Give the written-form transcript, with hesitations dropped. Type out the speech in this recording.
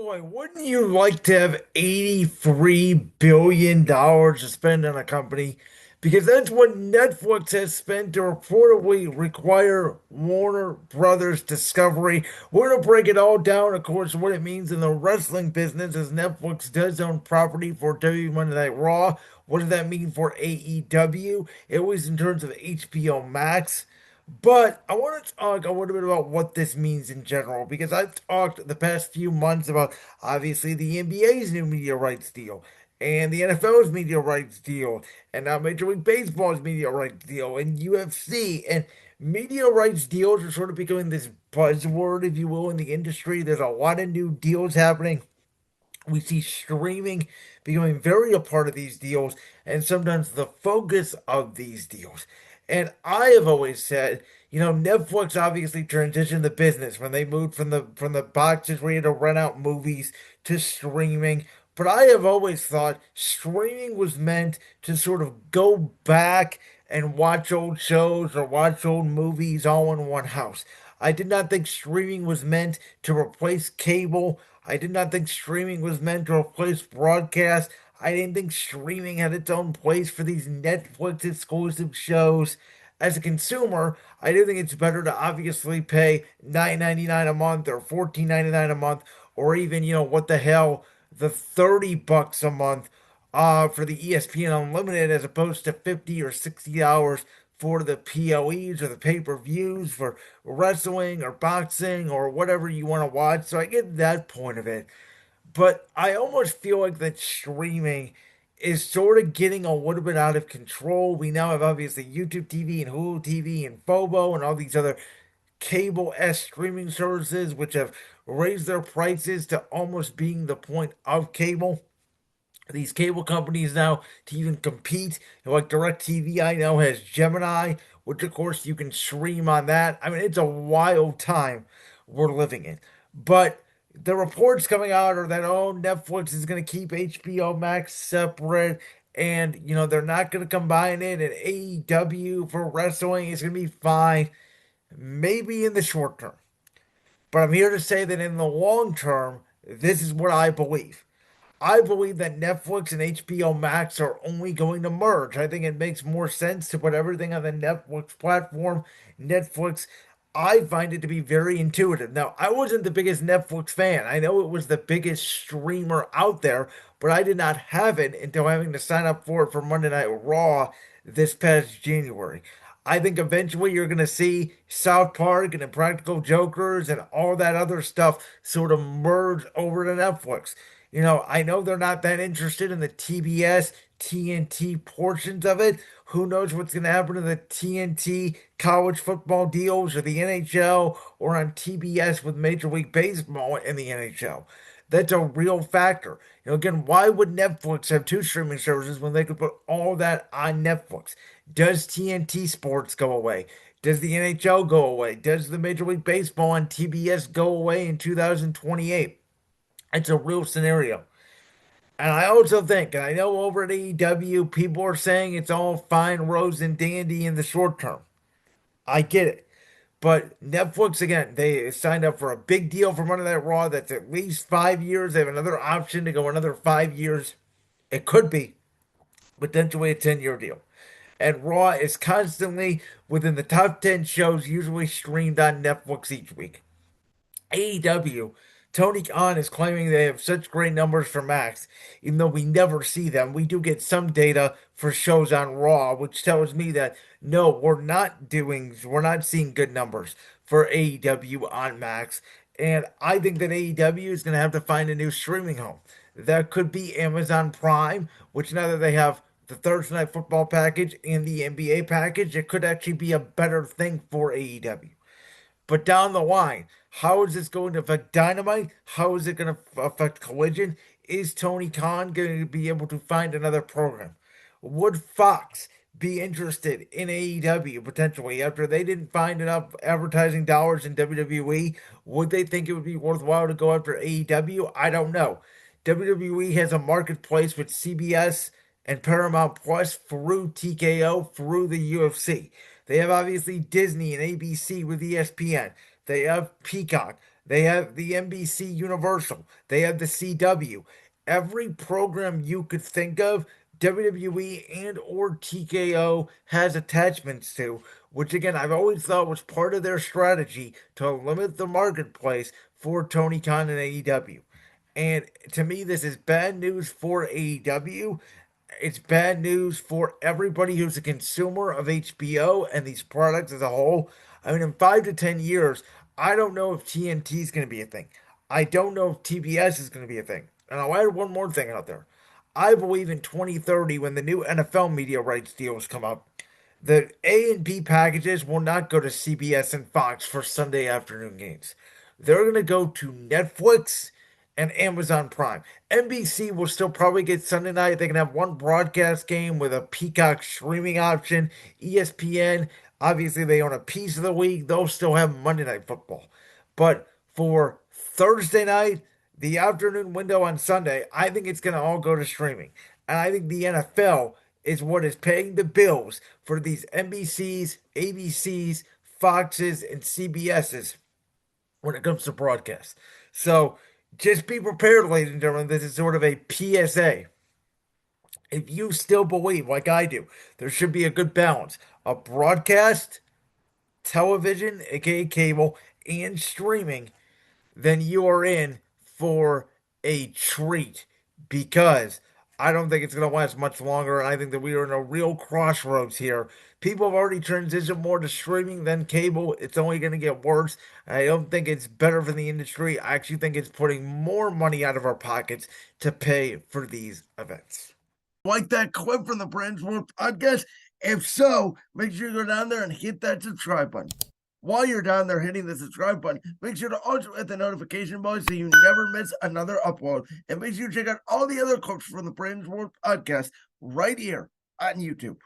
Boy, wouldn't you like to have $83 billion to spend on a company? Because that's what Netflix has spent to reportedly require Warner Brothers Discovery. We're going to break it all down, of course, what it means in the wrestling business as Netflix does own property for WWE Monday Night Raw. What does that mean for AEW? At least in terms of HBO Max. But I want to talk a little bit about what this means in general because I've talked the past few months about obviously the NBA's new media rights deal and the NFL's media rights deal and now Major League Baseball's media rights deal and UFC and media rights deals are sort of becoming this buzzword, if you will, in the industry. There's a lot of new deals happening. We see streaming becoming very a part of these deals and sometimes the focus of these deals. And I have always said, Netflix obviously transitioned the business when they moved from the boxes where you had to rent out movies to streaming. But I have always thought streaming was meant to sort of go back and watch old shows or watch old movies all in one house. I did not think streaming was meant to replace cable. I did not think streaming was meant to replace broadcast. I didn't think streaming had its own place for these Netflix exclusive shows. As a consumer, I do think it's better to obviously pay $9.99 a month or $14.99 a month or even, what the hell, the $30 a month for the ESPN Unlimited as opposed to 50 or $60 for the PLEs or the pay-per-views for wrestling or boxing or whatever you want to watch. So I get that point of it. But I almost feel like that streaming is sort of getting a little bit out of control. We now have obviously YouTube TV and Hulu TV and Fobo and all these other cable S streaming services which have raised their prices to almost being the point of cable. These cable companies now to even compete, like DirecTV, I know has Gemini, which of course you can stream on that. I mean, it's a wild time we're living in. But the reports coming out are that Netflix is going to keep HBO Max separate, and they're not going to combine it. And AEW for wrestling is going to be fine, maybe in the short term. But I'm here to say that in the long term, this is what I believe. I believe that Netflix and HBO Max are only going to merge. I think it makes more sense to put everything on the Netflix platform. Netflix, I find it to be very intuitive. Now, I wasn't the biggest Netflix fan. I know it was the biggest streamer out there, but I did not have it until having to sign up for it for Monday Night Raw this past January. I think eventually you're going to see South Park and Impractical Jokers and all that other stuff sort of merge over to Netflix. I know they're not that interested in the TBS, TNT portions of it. Who knows what's going to happen to the TNT college football deals or the NHL or on TBS with Major League Baseball and the NHL. That's a real factor. Again, why would Netflix have two streaming services when they could put all that on Netflix? Does TNT Sports go away? Does the NHL go away? Does the Major League Baseball on TBS go away in 2028? It's a real scenario. And I also think, and I know over at AEW, people are saying it's all fine, rose, and dandy in the short term. I get it. But Netflix, again, they signed up for a big deal for Monday Night Raw that's at least 5 years. They have another option to go another 5 years. It could be potentially a 10-year deal. And Raw is constantly within the top 10 shows usually streamed on Netflix each week. AEW, Tony Khan is claiming they have such great numbers for Max, even though we never see them. We do get some data for shows on Raw, which tells me that no, we're not seeing good numbers for AEW on Max. And I think that AEW is going to have to find a new streaming home. That could be Amazon Prime, which now that they have the Thursday Night Football package and the NBA package, it could actually be a better thing for AEW. But down the line, how is this going to affect Dynamite? How is it going to affect Collision? Is Tony Khan going to be able to find another program? Would Fox be interested in AEW potentially after they didn't find enough advertising dollars in WWE? Would they think it would be worthwhile to go after AEW? I don't know. WWE has a marketplace with CBS and Paramount Plus through TKO through the UFC. They have obviously Disney and ABC with ESPN. They have Peacock. They have the NBC Universal. They have the CW. Every program you could think of, WWE and or TKO has attachments to, which again I've always thought was part of their strategy to limit the marketplace for Tony Khan and AEW. And to me, this is bad news for AEW. It's bad news for everybody who's a consumer of HBO and these products as a whole. I mean, in 5 to 10 years, I don't know if TNT is going to be a thing. I don't know if TBS is going to be a thing. And I'll add one more thing out there. I believe in 2030, when the new NFL media rights deals come up, the A and B packages will not go to CBS and Fox for Sunday afternoon games. They're going to go to Netflix and Amazon Prime. NBC will still probably get Sunday night. They can have one broadcast game with a Peacock streaming option. ESPN, obviously, they own a piece of the week. They'll still have Monday Night Football. But for Thursday night, the afternoon window on Sunday, I think it's going to all go to streaming. And I think the NFL is what is paying the bills for these NBCs, ABCs, Foxes, and CBSs when it comes to broadcast. So just be prepared, ladies and gentlemen. This is sort of a PSA. If you still believe, like I do, there should be a good balance of broadcast, television, aka cable, and streaming, then you are in for a treat because I don't think it's going to last much longer. And I think that we are in a real crossroads here. People have already transitioned more to streaming than cable. It's only going to get worse. I don't think it's better for the industry. I actually think it's putting more money out of our pockets to pay for these events. Like that clip from the Brand's World podcast? If so, make sure you go down there and hit that subscribe button. While you're down there hitting the subscribe button, make sure to also hit the notification bell so you never miss another upload. And make sure you check out all the other clips from the Brand's World podcast right here on YouTube.